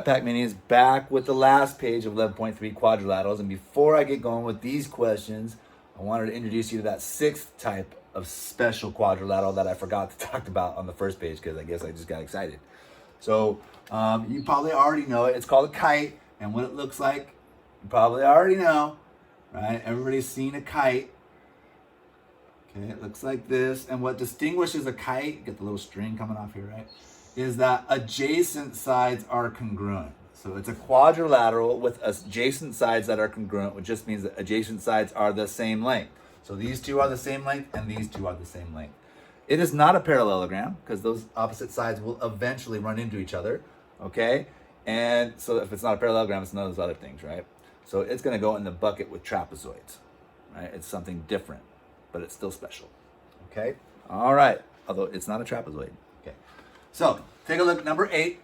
Pack Minis, back with the last page of 11.3 quadrilaterals. And before I get going with these questions, I wanted to introduce you to that sixth type of special quadrilateral that I forgot to talk about on the first page because I guess I just got excited. So you probably already know it. It's called a kite, and what it looks like, you probably already know, right? Everybody's seen a kite. Okay, it looks like this. And what distinguishes a kite, get the little string coming off here, right, is that adjacent sides are congruent. So it's a quadrilateral with adjacent sides that are congruent, which just means that adjacent sides are the same length. So these two are the same length, and these two are the same length. It is not a parallelogram, because those opposite sides will eventually run into each other, okay? And so if it's not a parallelogram, it's none of those other things, right? So it's going to go in the bucket with trapezoids, right? It's something different, but it's still special, okay? All right, although it's not a trapezoid, okay? So take a look at number 8.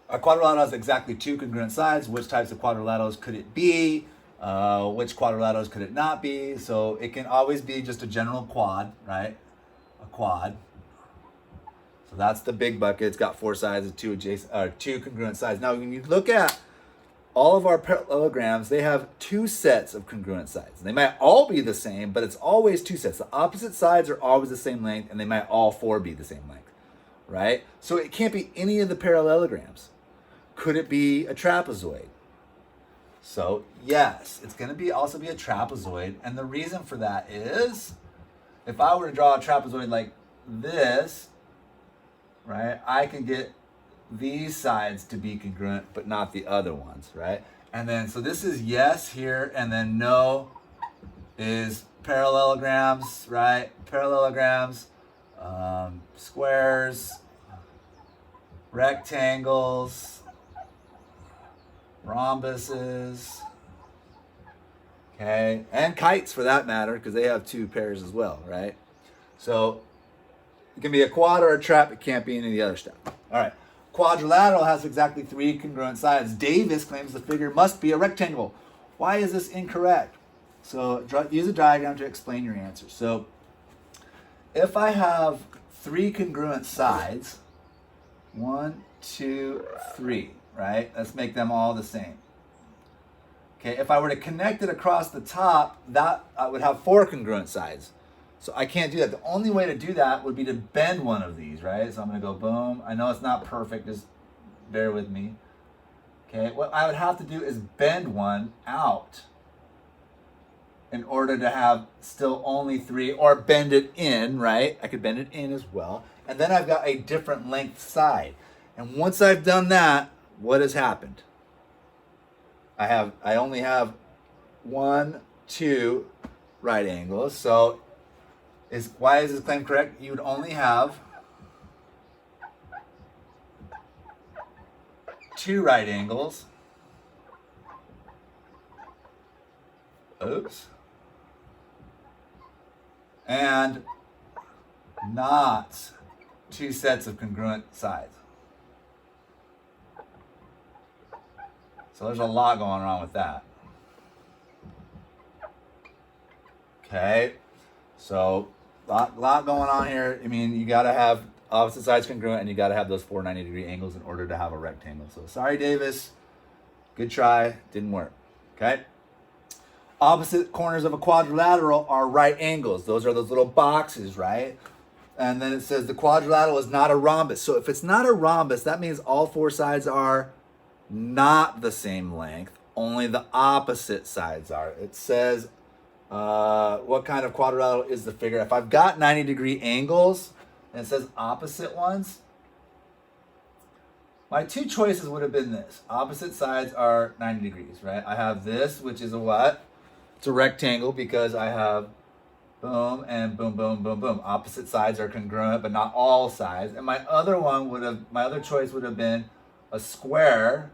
A quadrilateral has exactly 2 congruent sides. Which types of quadrilaterals could it be? Which quadrilaterals could it not be? So it can always be just a general quad, right? A quad. So that's the big bucket. It's got 4 sides and 2 congruent sides. Now, when you look at all of our parallelograms, they have 2 sets of congruent sides. They might all be the same, but it's always 2 sets. The opposite sides are always the same length, and they might all 4 be the same length, right? So it can't be any of the parallelograms. Could it be a trapezoid? So yes, it's going to also be a trapezoid, and the reason for that is, if I were to draw a trapezoid like this, right, I can get these sides to be congruent, but not the other ones, right? And then, so this is yes here, and then no is parallelograms, right? Parallelograms, squares, rectangles, rhombuses, okay, and kites for that matter, because they have 2 pairs as well, right? So it can be a quad or a trap. It can't be any of the other stuff. All right. Quadrilateral has exactly 3 congruent sides. Davis claims the figure must be a rectangle. Why is this incorrect? So use a diagram to explain your answer. So if I have 3 congruent sides, 1, 2, 3, right? Let's make them all the same. Okay, if I were to connect it across the top, that I would have 4 congruent sides. So I can't do that. The only way to do that would be to bend one of these, right? So I'm going to go boom. I know it's not perfect, just bear with me. Okay, what I would have to do is bend one out in order to have still only 3, or bend it in, right? I could bend it in as well. And then I've got a different length side. And once I've done that, what has happened? I only have 1, 2 right angles. So why is this claim correct? You would only have 2 right angles. Oops. And not 2 sets of congruent sides. So there's a lot going on with that. Okay, so lot going on here. I mean, you got to have opposite sides congruent, and you got to have those 4 90-degree angles in order to have a rectangle. So sorry, Davis. Good try. Didn't work. Okay. Opposite corners of a quadrilateral are right angles. Those are those little boxes, right? And then it says the quadrilateral is not a rhombus. So if it's not a rhombus, that means all 4 sides are not the same length. Only the opposite sides are. It says, what kind of quadrilateral is the figure? If I've got 90-degree angles and it says opposite ones, my 2 choices would have been this. Opposite sides are 90 degrees, right? I have this, which is a what? It's a rectangle because I have boom and boom, boom, boom, boom. Opposite sides are congruent, but not all sides. And my other choice would have been a square,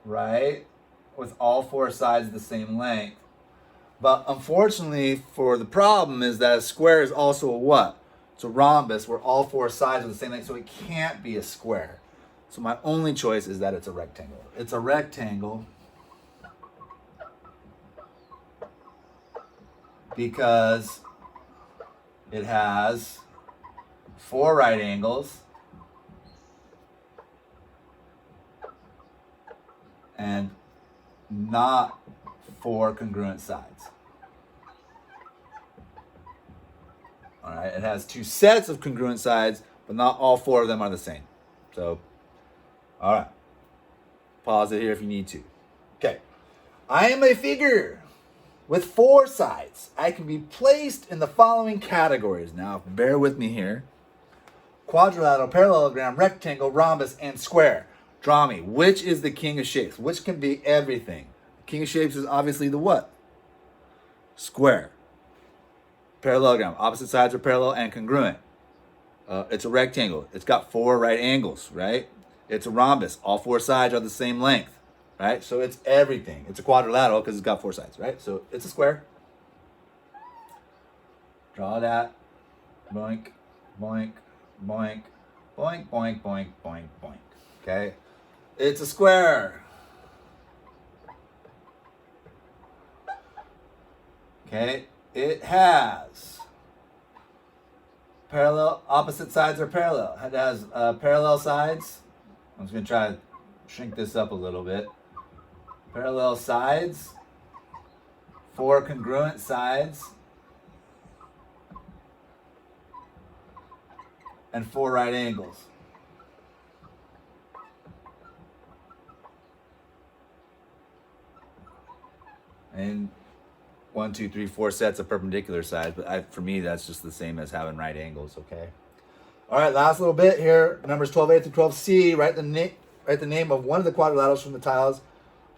right? With all 4 sides the same length. But unfortunately for the problem is that a square is also a what? It's a rhombus where all 4 sides are the same length, so it can't be a square. So my only choice is that it's a rectangle. It's a rectangle because it has 4 right angles and not 4 congruent sides. All right, it has 2 sets of congruent sides, but not all 4 of them are the same. So, all right, pause it here if you need to. Okay, I am a figure with 4 sides. I can be placed in the following categories. Now, bear with me here. Quadrilateral, parallelogram, rectangle, rhombus, and square. Draw me. Which is the king of shapes? Which can be everything? The king of shapes is obviously the what? Square. Parallelogram. Opposite sides are parallel and congruent. It's a rectangle. It's got 4 right angles, right? It's a rhombus. All 4 sides are the same length, right? So it's everything. It's a quadrilateral because it's got 4 sides, right? So it's a square. Draw that. Boink, boink, boink, boink, boink, boink, boink, boink. Okay? It's a square. Okay? It has parallel, opposite sides are parallel. It has parallel sides. I'm just going to try to shrink this up a little bit. Parallel sides, 4 congruent sides, and 4 right angles. And 1, 2, 3, 4 sets of perpendicular sides, but for me, that's just the same as having right angles, okay? All right, last little bit here. Numbers 12A through 12C. Write the name of one of the quadrilaterals from the tiles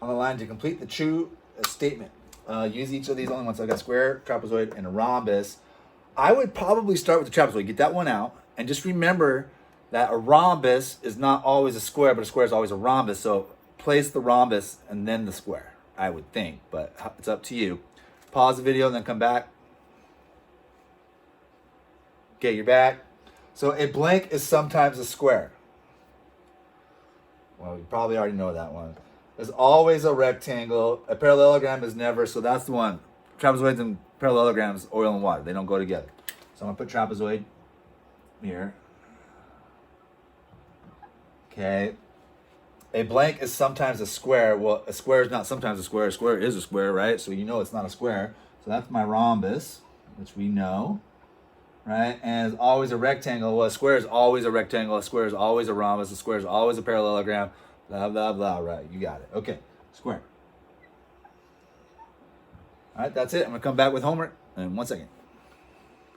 on the line to complete the true statement. Use each of these only once. I got square, trapezoid, and a rhombus. I would probably start with the trapezoid. Get that one out. And just remember that a rhombus is not always a square, but a square is always a rhombus. So place the rhombus and then the square, I would think. But it's up to you. Pause the video and then come back. Okay, you're back. So a blank is sometimes a square. Well, you probably already know that one. There's always a rectangle. A parallelogram is never, so that's the one. Trapezoids and parallelograms, oil and water. They don't go together. So I'm going to put trapezoid here. Okay. A blank is sometimes a square. Well, a square is not sometimes a square. A square is a square, right? So you know it's not a square. So that's my rhombus, which we know, right? And it's always a rectangle. Well, a square is always a rectangle. A square is always a rhombus. A square is always a parallelogram. Blah, blah, blah, right? You got it. Okay, square. All right, that's it. I'm going to come back with homework in 1 second.